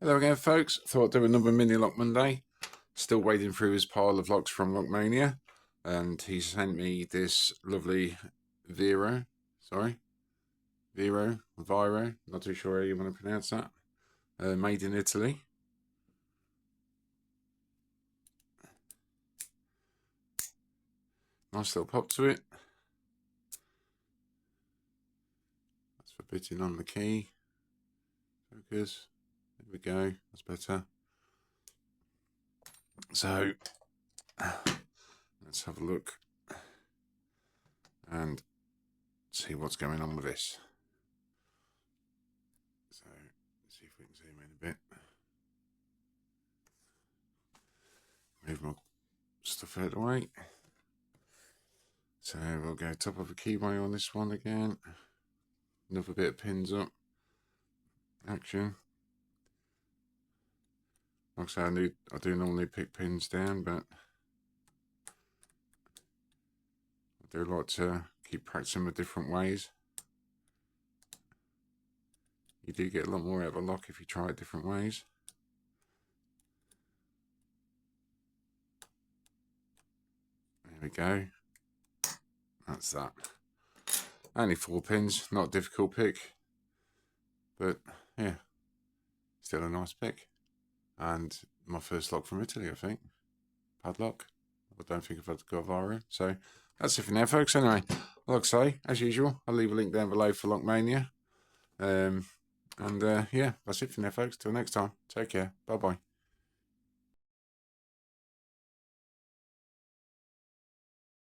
Hello again, folks. Thought I'd do another mini lock Monday. Still wading through his pile of locks from Lockmania, and he sent me this lovely VIRO, not too sure how you want to pronounce that, made in Italy. Nice little pop to it. That's for bitting on the key. Focus. There we go. That's better. So let's have a look and see what's going on with this. So let's see if we can zoom in a bit. Move my stuff out of the way. So we'll go top of a keyway on this one again. Another bit of pins up. Action. Like I say, I do normally pick pins down, but I do like to keep practicing with different ways. You do get a lot more out of a lock if you try it different ways. There we go. That's that. Only 4 pins, not a difficult pick, but yeah, still a nice pick. And my first lock from Italy, I think. Padlock. I don't think I've had to go VIRO. So that's it for now, folks. Anyway, like I say, as usual, I'll leave a link down below for Lockmania. Yeah, that's it for now, folks. Till next time. Take care. Bye-bye.